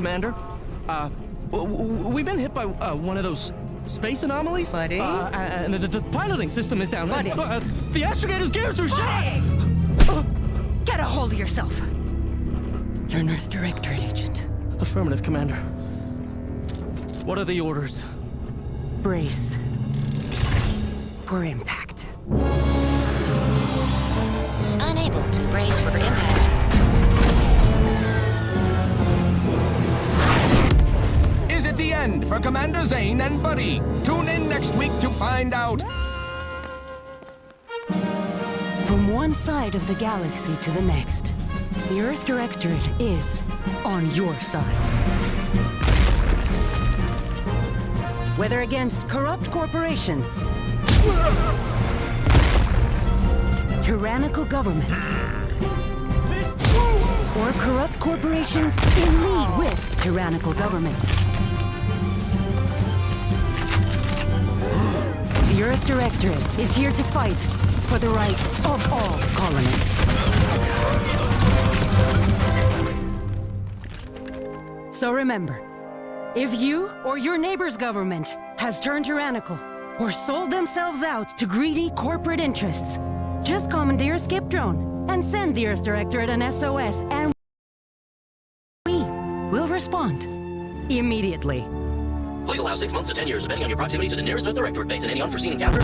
Commander. We've been hit by one of those space anomalies. Buddy? And the piloting system is down. Buddy? The astrogator's gears are shot! Get a hold of yourself! You're an Earth Directorate agent. Affirmative, Commander. What are the orders? Brace for impact. Unable to brace for impact. Is it the end for Commander Zane and Buddy? Tune in next week to find out. From one side of the galaxy to the next, the Earth Directorate is on your side. Whether against corrupt corporations, tyrannical governments, or corrupt corporations in league with tyrannical governments, the Earth Directorate is here to fight for the rights of all colonists. So remember, if you or your neighbor's government has turned tyrannical or sold themselves out to greedy corporate interests, just commandeer a skip drone and send the Earth Directorate an SOS, and we will respond immediately. Please allow 6 months to 10 years, depending on your proximity to the nearest Earth Directorate base and any unforeseen encounter.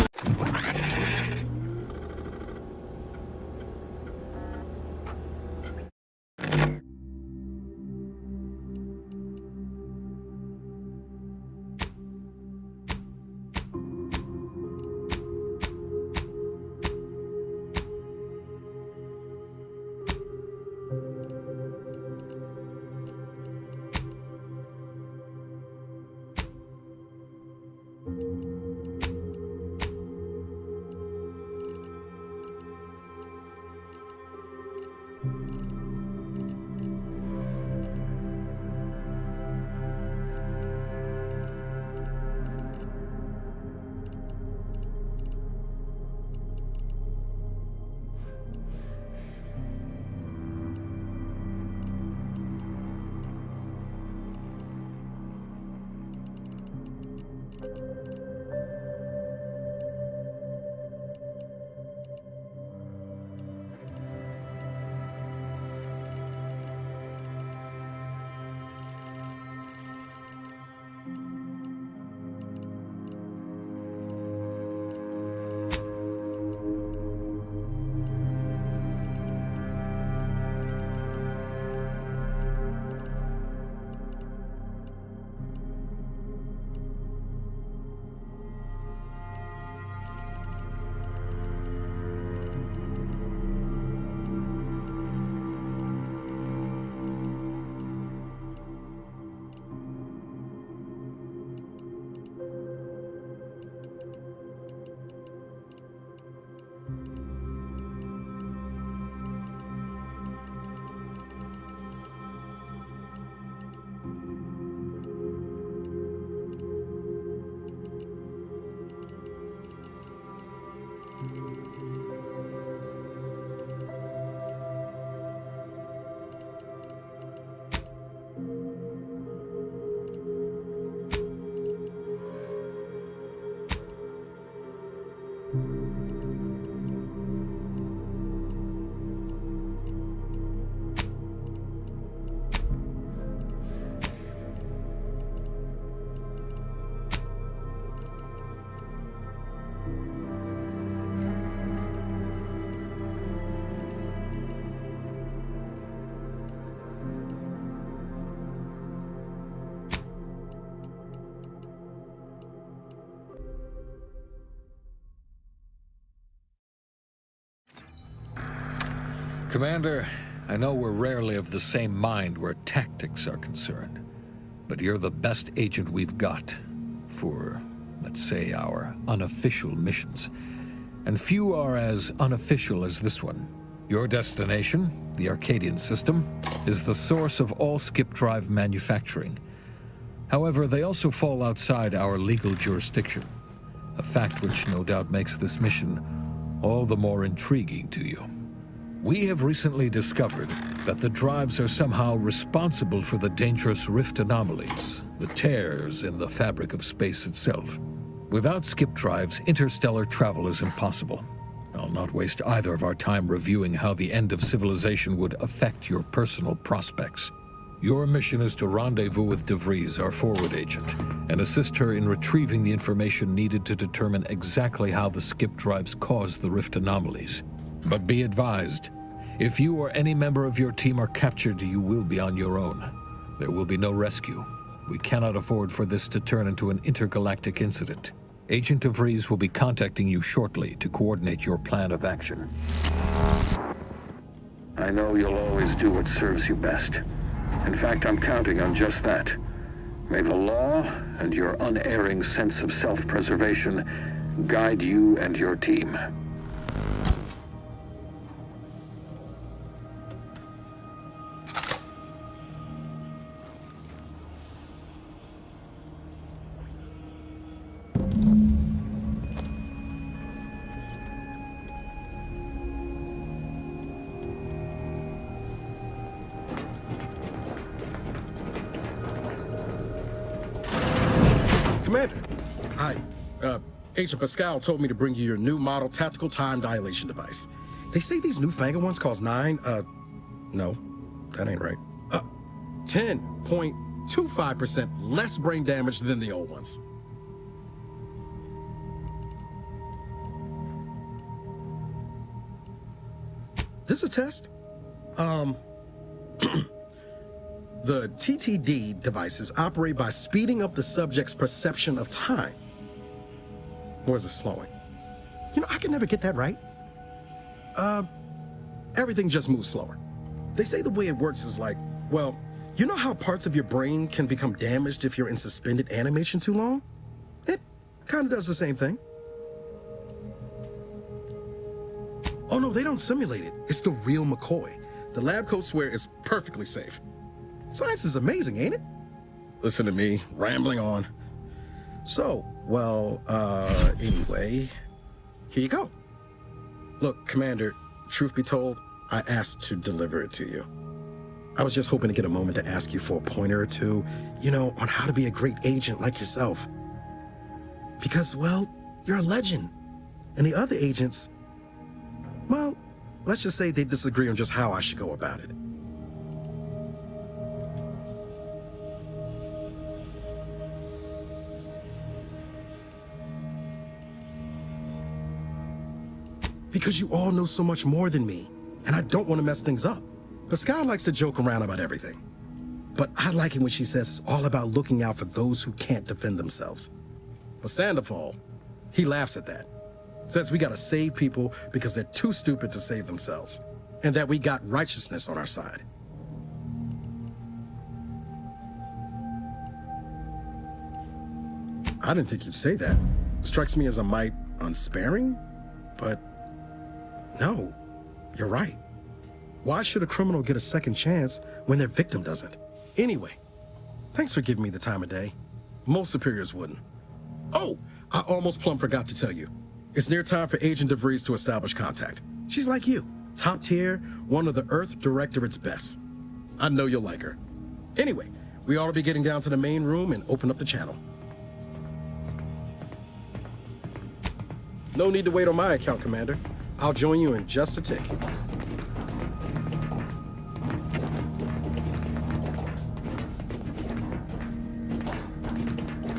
Commander, I know we're rarely of the same mind where tactics are concerned, but you're the best agent we've got for, let's say, our unofficial missions. And few are as unofficial as this one. Your destination, the Arcadian system, is the source of all skip drive manufacturing. However, they also fall outside our legal jurisdiction, a fact which no doubt makes this mission all the more intriguing to you. We have recently discovered that the drives are somehow responsible for the dangerous rift anomalies, the tears in the fabric of space itself. Without skip drives, interstellar travel is impossible. I'll not waste either of our time reviewing how the end of civilization would affect your personal prospects. Your mission is to rendezvous with DeVries, our forward agent, and assist her in retrieving the information needed to determine exactly how the skip drives cause the rift anomalies. But be advised, if you or any member of your team are captured, you will be on your own. There will be no rescue. We cannot afford for this to turn into an intergalactic incident. Agent DeVries will be contacting you shortly to coordinate your plan of action. I know you'll always do what serves you best. In fact, I'm counting on just that. May the law and your unerring sense of self-preservation guide you and your team. Commander, hi. Agent Pascal told me to bring you your new model tactical time dilation device. They say these newfangled ones cost no, that ain't right. 10.25% less brain damage than the old ones. This a test? The TTD devices operate by speeding up the subject's perception of time. Or is it slowing? You know, I can never get that right. Everything just moves slower. They say the way it works is like, well, you know how parts of your brain can become damaged if you're in suspended animation too long? It kind of does the same thing. Oh no, they don't simulate it. It's the real McCoy. The lab coats swear it's perfectly safe. Science is amazing, ain't it? Listen to me, rambling on. So, well, anyway, here you go. Look, Commander, truth be told, I asked to deliver it to you. I was just hoping to get a moment to ask you for a pointer or two, you know, on how to be a great agent like yourself. Because, well, you're a legend. And the other agents, well, let's just say they disagree on just how I should go about it. Because you all know so much more than me, and I don't want to mess things up. Pascal likes to joke around about everything. But I like it when she says it's all about looking out for those who can't defend themselves. But Sandoval, he laughs at that. Says we gotta save people because they're too stupid to save themselves. And that we got righteousness on our side. I didn't think you'd say that. Strikes me as a mite unsparing, but no, you're right. Why should a criminal get a second chance when their victim doesn't? Anyway, thanks for giving me the time of day. Most superiors wouldn't. Oh, I almost plumb forgot to tell you. It's near time for Agent DeVries to establish contact. She's like you, top tier, one of the Earth Directorate's best. I know you'll like her. Anyway, we ought to be getting down to the main room and open up the channel. No need to wait on my account, Commander. I'll join you in just a tick.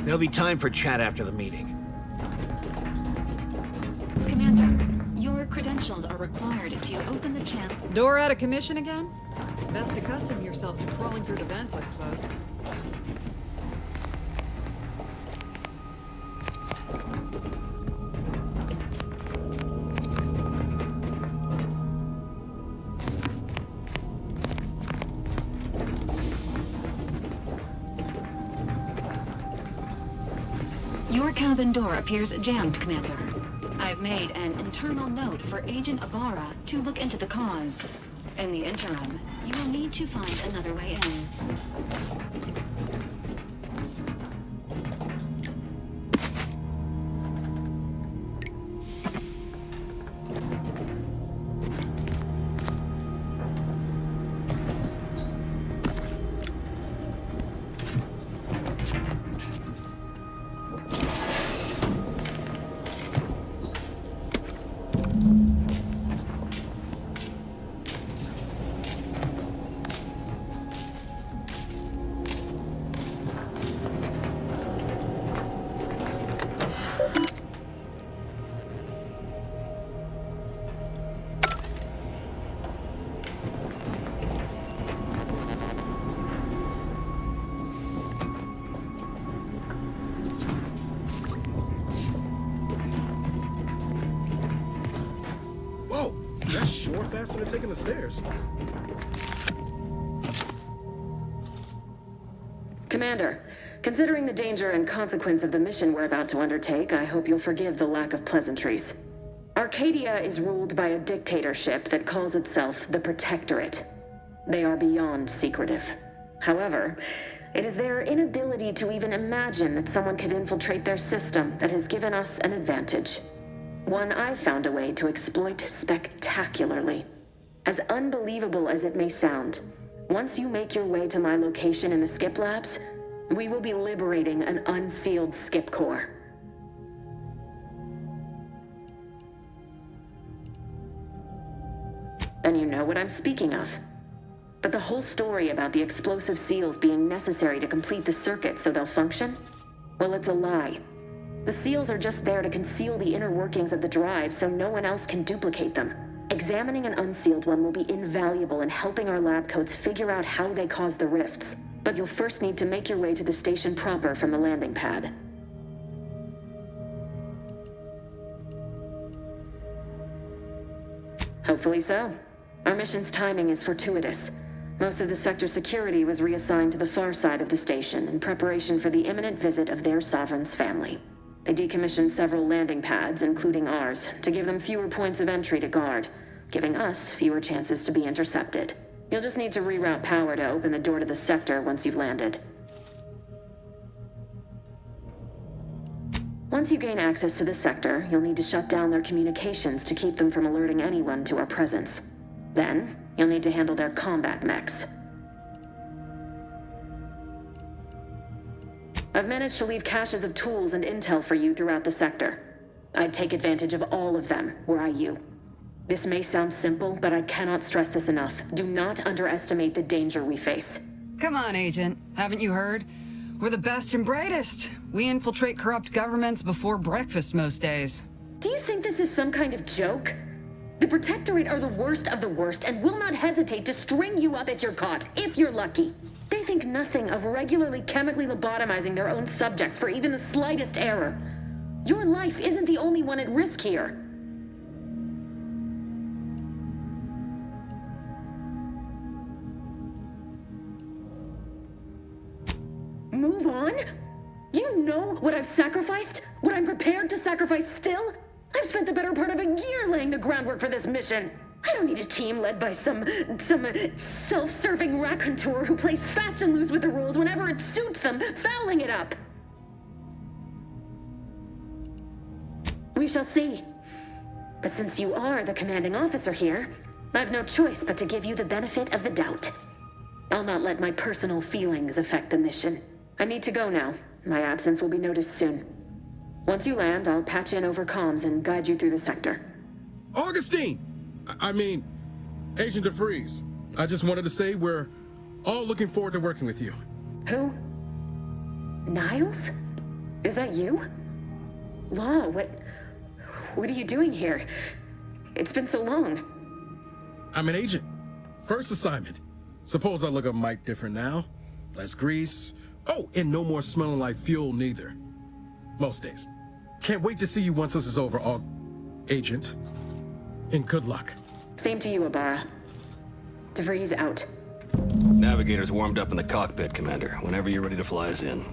There'll be time for chat after the meeting. Commander, your credentials are required to open the channel. Door out of commission again? Best accustom yourself to crawling through the vents, I suppose. Your cabin door appears jammed, Commander. I've made an internal note for Agent Ibarra to look into the cause. In the interim, you will need to find another way in. That's sure faster than taking the stairs. Commander, considering the danger and consequence of the mission we're about to undertake, I hope you'll forgive the lack of pleasantries. Arcadia is ruled by a dictatorship that calls itself the Protectorate. They are beyond secretive. However, it is their inability to even imagine that someone could infiltrate their system that has given us an advantage. One I've found a way to exploit spectacularly. As unbelievable as it may sound, once you make your way to my location in the skip labs, we will be liberating an unsealed skip core. Then you know what I'm speaking of. But the whole story about the explosive seals being necessary to complete the circuit so they'll function? Well, it's a lie. The seals are just there to conceal the inner workings of the drive so no one else can duplicate them. Examining an unsealed one will be invaluable in helping our lab coats figure out how they cause the rifts. But you'll first need to make your way to the station proper from the landing pad. Hopefully so. Our mission's timing is fortuitous. Most of the sector security was reassigned to the far side of the station in preparation for the imminent visit of their sovereign's family. They decommissioned several landing pads, including ours, to give them fewer points of entry to guard, giving us fewer chances to be intercepted. You'll just need to reroute power to open the door to the sector once you've landed. Once you gain access to the sector, you'll need to shut down their communications to keep them from alerting anyone to our presence. Then, you'll need to handle their combat mechs. I've managed to leave caches of tools and intel for you throughout the sector. I'd take advantage of all of them, were I you. This may sound simple, but I cannot stress this enough. Do not underestimate the danger we face. Come on, Agent. Haven't you heard? We're the best and brightest. We infiltrate corrupt governments before breakfast most days. Do you think this is some kind of joke? The Protectorate are the worst of the worst and will not hesitate to string you up if you're caught, if you're lucky. They think nothing of regularly chemically lobotomizing their own subjects for even the slightest error. Your life isn't the only one at risk here. Move on? You know what I've sacrificed? What I'm prepared to sacrifice still? I've spent the better part of a year laying the groundwork for this mission. I don't need a team led by some self-serving raconteur who plays fast and loose with the rules whenever it suits them, fouling it up. We shall see. But since you are the commanding officer here, I've no choice but to give you the benefit of the doubt. I'll not let my personal feelings affect the mission. I need to go now. My absence will be noticed soon. Once you land, I'll patch in over comms and guide you through the sector. Augustine! I mean, Agent DeFreeze. I just wanted to say we're all looking forward to working with you. Who? Niles? Is that you? Law, what are you doing here? It's been so long. I'm an agent. First assignment. Suppose I look a mite different now. Less grease. Oh, and no more smelling like fuel neither. Most days. Can't wait to see you once this is over, Agent. And good luck. Same to you, Ibarra. DeVries out. Navigator's warmed up in the cockpit, Commander. Whenever you're ready to fly us in.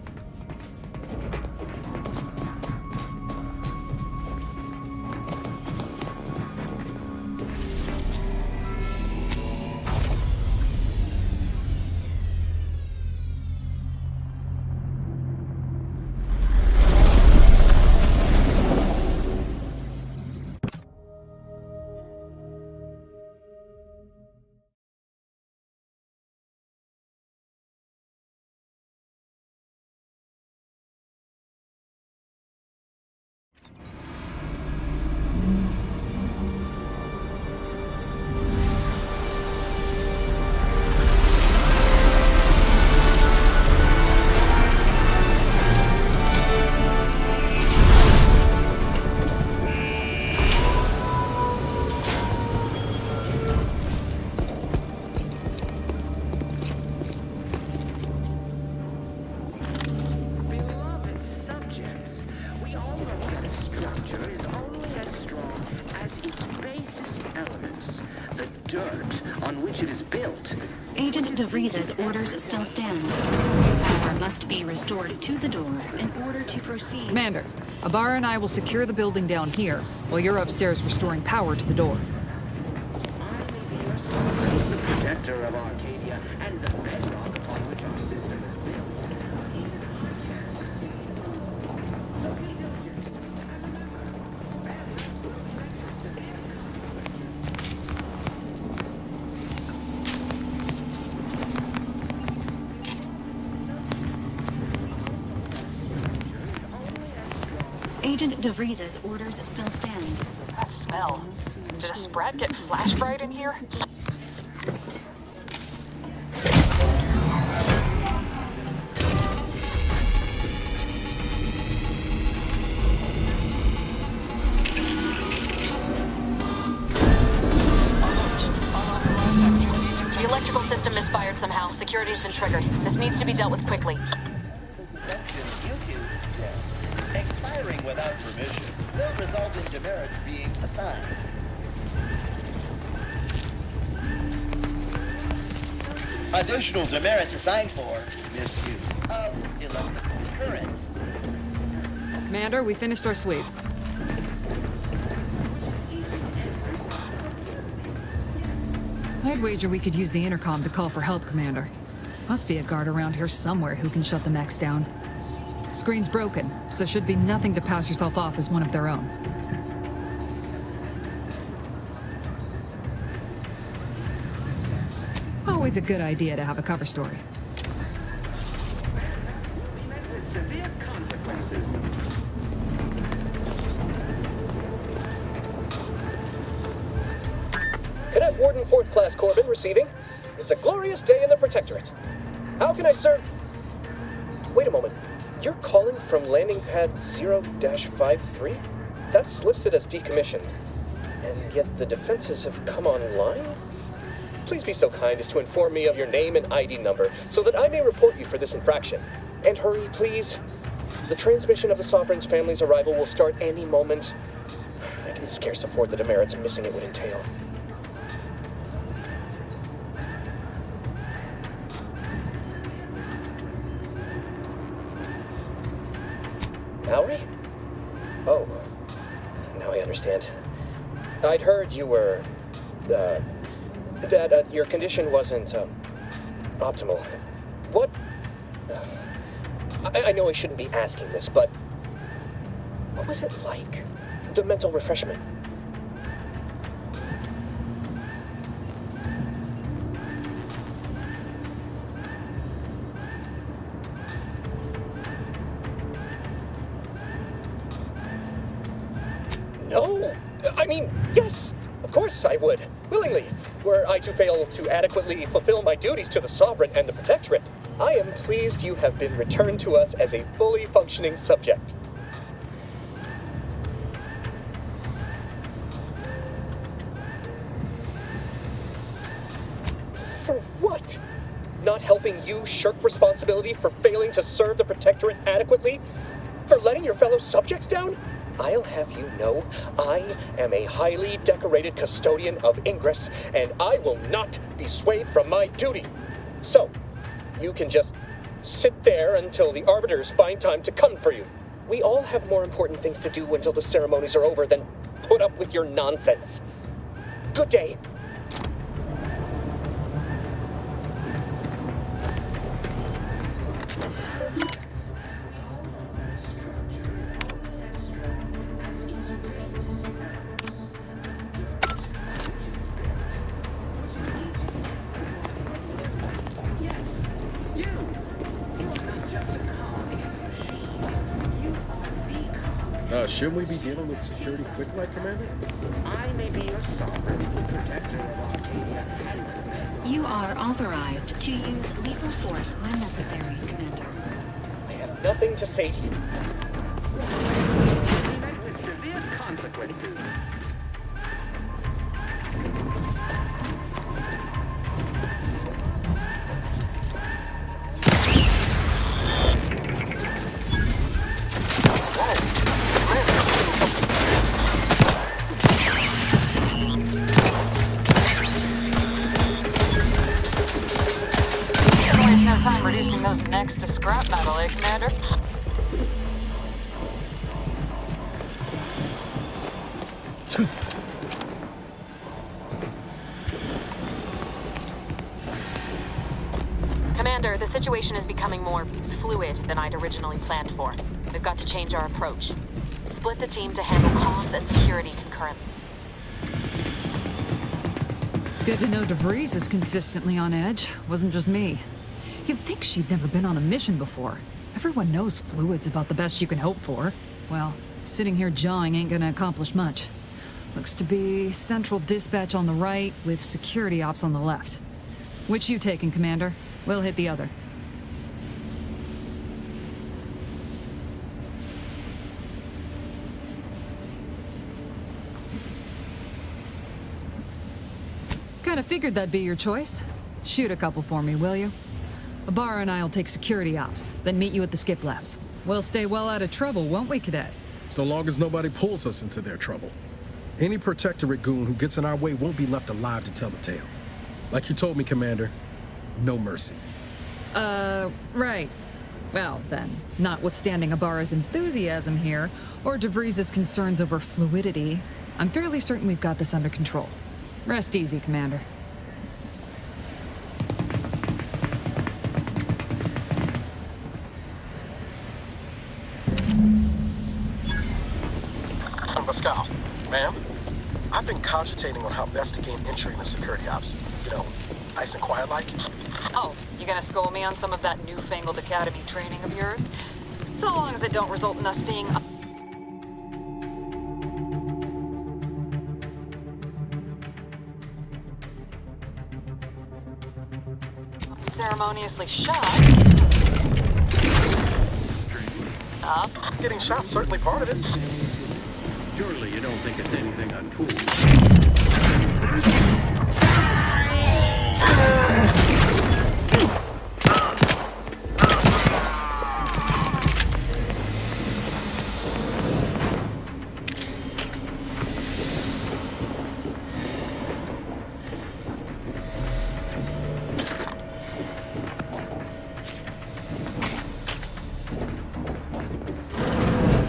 Agent DeVries's orders still stand. Power must be restored to the door in order to proceed. Commander, Ibarra and I will secure the building down here, while you're upstairs restoring power to the door. Protector of Arcadia and the bedrock upon which our system is built. Agent DeVries's orders still stand. That smell. Did a sprat get flash fried in here? The electrical system misfired somehow. Security's been triggered. This needs to be dealt with quickly. Expiring without permission will result in demerits being assigned. Additional demerits assigned for misuse of electrical current. Commander, we finished our sweep. I'd wager we could use the intercom to call for help, Commander. Must be a guard around here somewhere who can shut the mechs down. Screen's broken, so should be nothing to pass yourself off as one of their own. Always a good idea to have a cover story. Severe consequences. Cadet Warden 4th Class Corbin receiving. It's a glorious day in the Protectorate. How can I serve? Wait a moment. You're calling from landing pad 0-53? That's listed as decommissioned. And yet the defenses have come online? Please be so kind as to inform me of your name and ID number so that I may report you for this infraction. And hurry, please. The transmission of the Sovereign's family's arrival will start any moment. I can scarce afford the demerits missing it would entail. Mallory? Oh, now I understand. I'd heard you were, that your condition wasn't, optimal. What? I know I shouldn't be asking this, but what was it like? The mental refreshment? No! I mean, yes! Of course I would. Willingly. Were I to fail to adequately fulfill my duties to the Sovereign and the Protectorate, I am pleased you have been returned to us as a fully functioning subject. For what? Not helping you shirk responsibility for failing to serve the Protectorate adequately? For letting your fellow subjects down? I'll have you know, I am a highly decorated custodian of Ingress, and I will not be swayed from my duty. So, you can just sit there until the Arbiters find time to come for you. We all have more important things to do until the ceremonies are over than put up with your nonsense. Good day. Shouldn't we be dealing with security quick light, Commander? I may be your sovereign, protector of Arcadia and the You are authorized to use lethal force when necessary, Commander. I have nothing to say to you. with severe consequences. Commander. Commander, the situation is becoming more fluid than I'd originally planned for. We've got to change our approach. Split the team to handle comms and security concurrently. Good to know DeVries is consistently on edge. Wasn't just me. You'd think she'd never been on a mission before. Everyone knows fluid's about the best you can hope for. Well, sitting here jawing ain't gonna accomplish much. Looks to be central dispatch on the right with security ops on the left. Which you taking, Commander? We'll hit the other. Kinda figured that'd be your choice. Shoot a couple for me, will you? Ibarra and I'll take security ops, then meet you at the skip labs. We'll stay well out of trouble, won't we, Cadet? So long as nobody pulls us into their trouble. Any Protectorate goon who gets in our way won't be left alive to tell the tale. Like you told me, Commander, no mercy. Right. Well, then, notwithstanding Ibarra's enthusiasm here, or DeVries' concerns over fluidity, I'm fairly certain we've got this under control. Rest easy, Commander. Pascal, ma'am, I've been cogitating on how best to gain entry in the security ops. You know, nice and quiet like. Oh, you gonna school me on some of that newfangled academy training of yours? So long as it don't result in us being ceremoniously shot. Up. Getting shot certainly part of it. Surely you don't think it's anything untoward.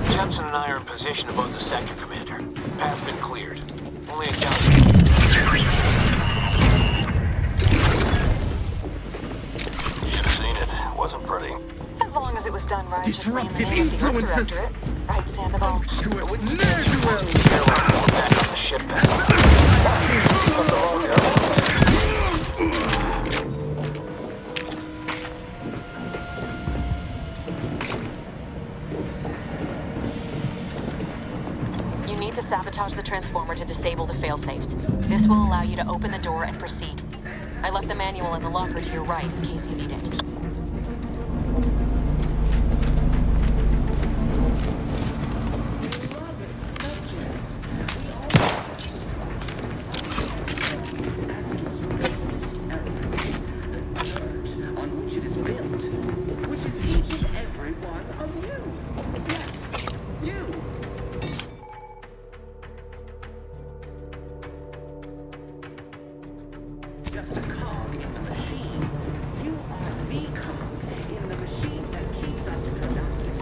Jensen and I are in position above the sector, Commander. Path's been cleared. Only a count. You should have seen it. It wasn't pretty. As long as it was done right. Disruptive influences! Right, Sandoval? Back on the ship then. You need to sabotage the transformer to disable the failsafes. This will allow you to open the door and proceed. I left the manual in the locker to your right in case you need it. Just a cog in the machine. You are the cog in the machine that keeps us productive.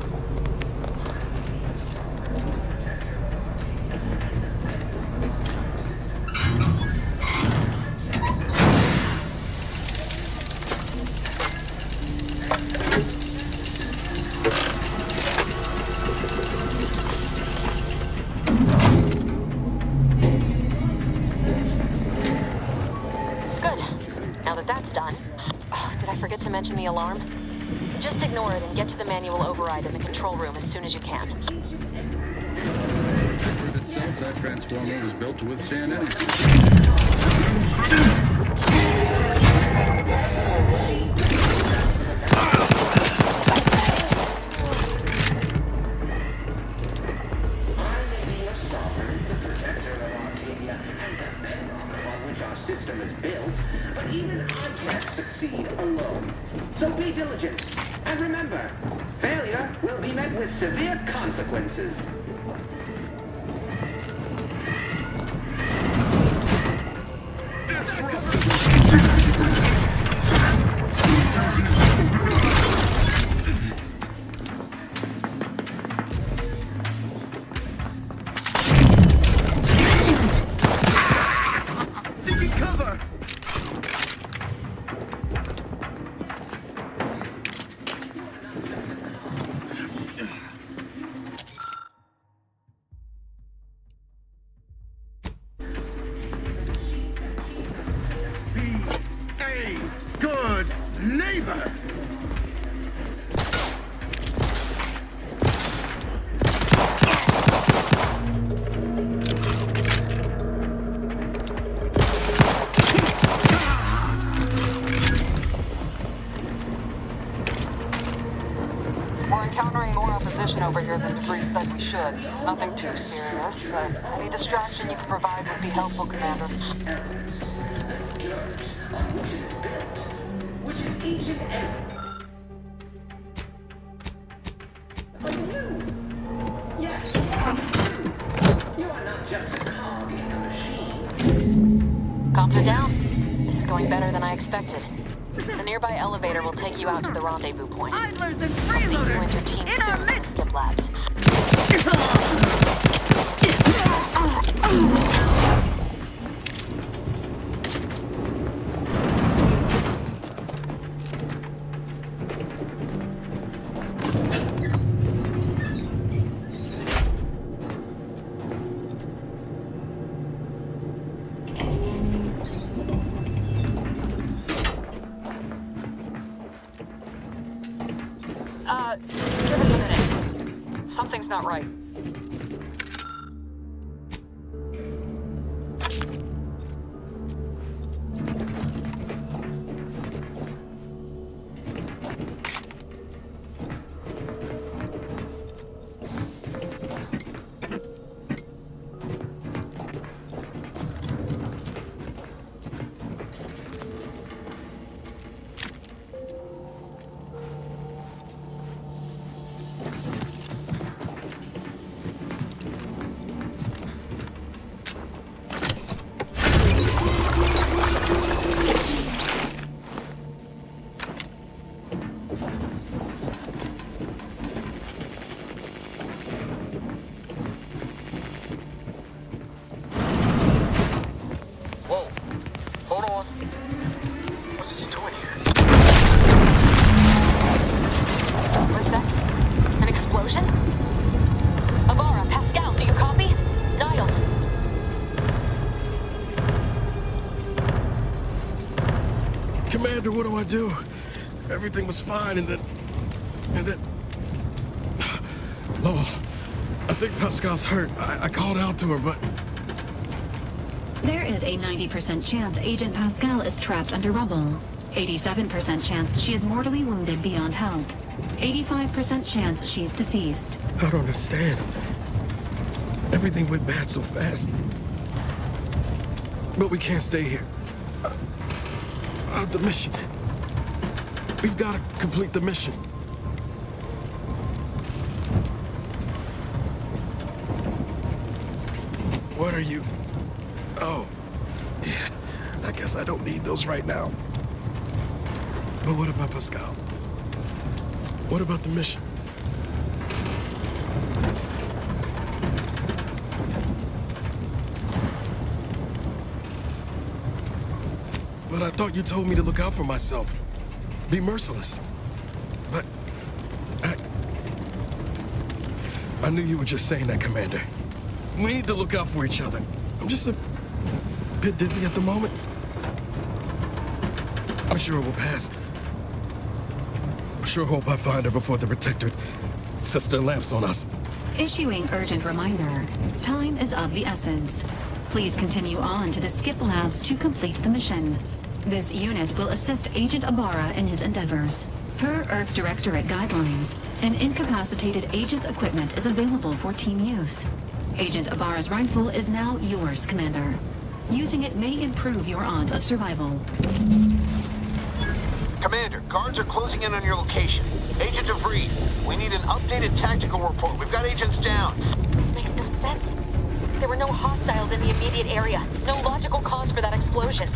Forget to mention the alarm? Just ignore it and get to the manual override in the control room as soon as you can. Itself, that transformer was built to withstand anything. System is built, but even I can't succeed alone. So be diligent, and remember, failure will be met with severe consequences. neighbor! We're encountering more opposition over here than Debris said we should. Nothing too serious, but any distraction you can provide would be helpful, Commander. The dirt on which it is built, which is ancient and... But you! Yes, you are not just a cog in the machine. Comms are down. This is going better than I expected. The nearby elevator will take you out to the rendezvous point. Idlers and See you freeloaders and your team in our soon, midst! Skip Labs. Give us a minute. Something's not right. Commander, what do I do? Everything was fine, and then... Lowell, I think Pascal's hurt. I called out to her, but... There is a 90% chance Agent Pascal is trapped under rubble. 87% chance she is mortally wounded beyond help. 85% chance she's deceased. I don't understand. Everything went bad so fast. But we can't stay here. The mission. We've got to complete the mission. What are you... Oh. Yeah, I guess I don't need those right now. But what about Pascal? What about the mission? But I thought you told me to look out for myself. Be merciless. But... I knew you were just saying that, Commander. We need to look out for each other. I'm just a bit dizzy at the moment. I'm sure it will pass. I sure hope I find her before the Protectorate sets their lamps on us. Issuing urgent reminder. Time is of the essence. Please continue on to the Skip Labs to complete the mission. This unit will assist Agent Ibarra in his endeavors. Per Earth Directorate guidelines, an incapacitated agent's equipment is available for team use. Agent Ibarra's rifle is now yours, Commander. Using it may improve your odds of survival. Commander, guards are closing in on your location. Agent DeVries, we need an updated tactical report. We've got agents down. Makes no sense. There were no hostiles in the immediate area. No logical cause for that explosion.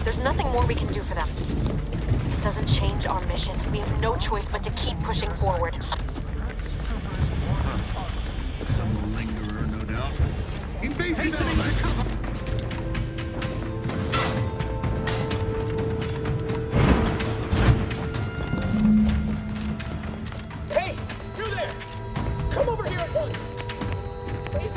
There's nothing more we can do for them. It doesn't change our mission. We have no choice but to keep pushing forward. Some lingerer, no doubt. Invasive element! Hey, you there! Come over here at once! Please?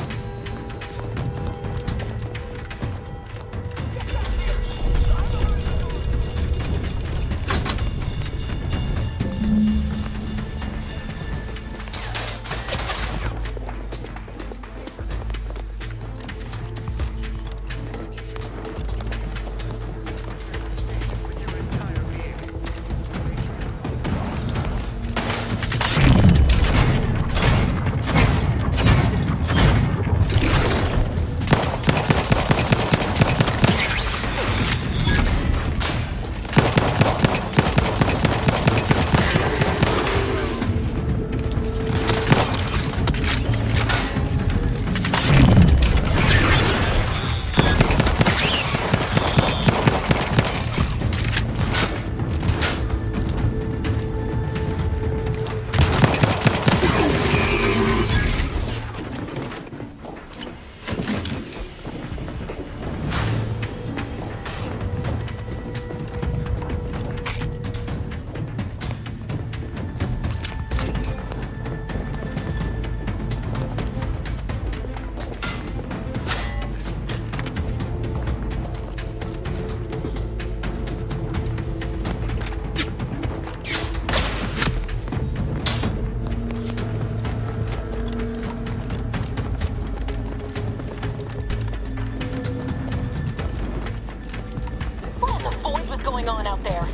going on out there?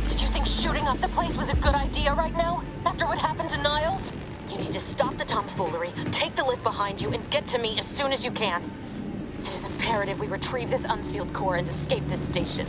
Did you think shooting up the place was a good idea right now? After what happened to Niles? You need to stop the tomfoolery, take the lift behind you, and get to me as soon as you can. It is imperative we retrieve this unsealed core and escape this station.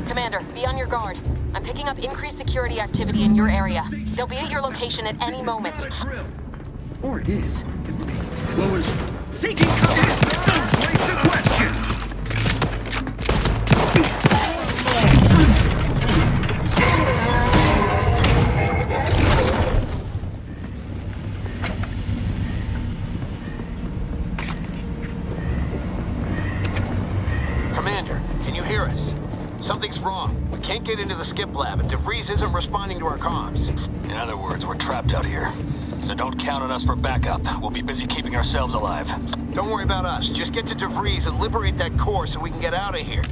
Commander, be on your guard. I'm picking up increased security activity in your area. They'll be at your location at any moment. Or it is. What was seeking cover? Don't place the question! Commander, can you hear us? Something's wrong. We can't get into the skip lab, and DeVries isn't responding to our comms. In other words, we're trapped out here. So don't count on us for backup. We'll be busy keeping ourselves alive. Don't worry about us. Just get to DeVries and liberate that core so we can get out of here.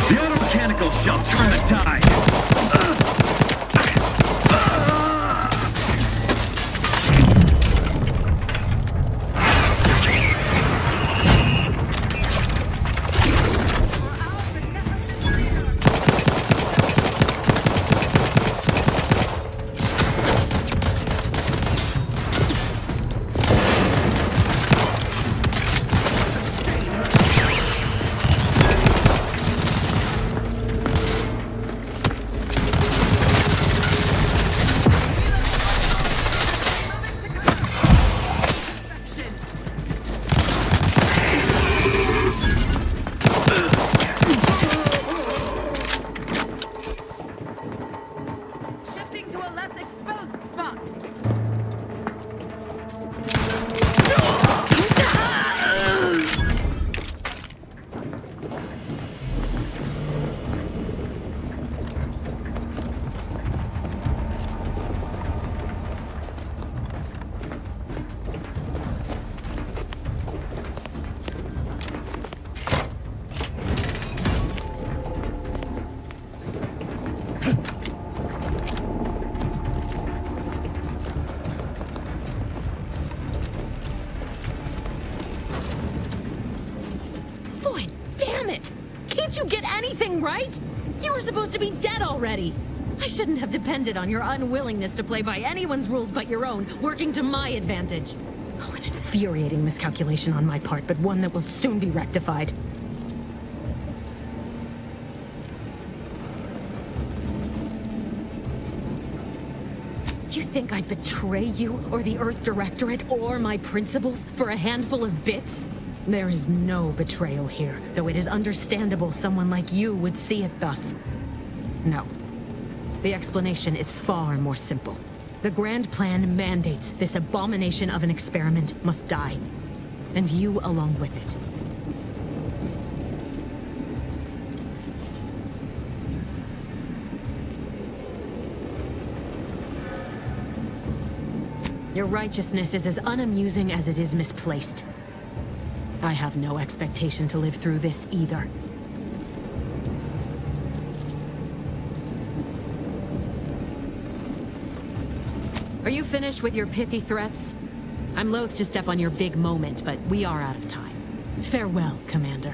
The auto-mechanical shall turn the tide! Can't you get anything right? You were supposed to be dead already. I shouldn't have depended on your unwillingness to play by anyone's rules but your own, working to my advantage. Oh, an infuriating miscalculation on my part, but one that will soon be rectified. You think I'd betray you, or the Earth Directorate, or my principles for a handful of bits? There is no betrayal here, though it is understandable someone like you would see it thus. No. The explanation is far more simple. The grand plan mandates this abomination of an experiment must die, and you along with it. Your righteousness is as unamusing as it is misplaced. I have no expectation to live through this either. Are you finished with your pithy threats? I'm loath to step on your big moment, but we are out of time. Farewell, Commander.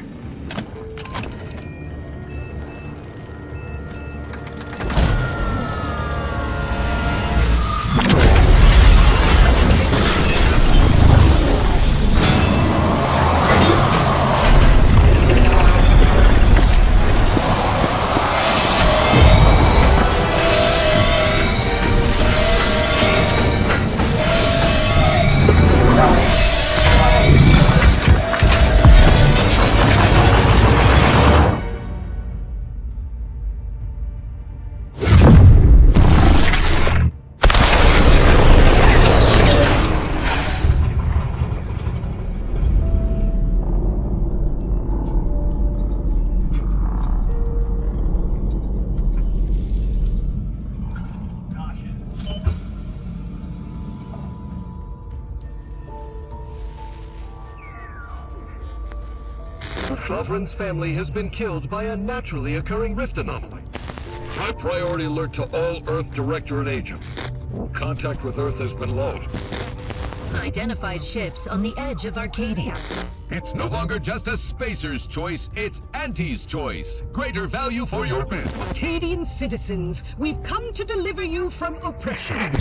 Sovereign's family has been killed by a naturally occurring rift anomaly. High priority alert to all Earth Directorate agents. Contact with Earth has been low. Identified ships on the edge of Arcadia. It's no longer just a spacer's choice, it's Auntie's choice. Greater value for your bid. Arcadian citizens, we've come to deliver you from oppression.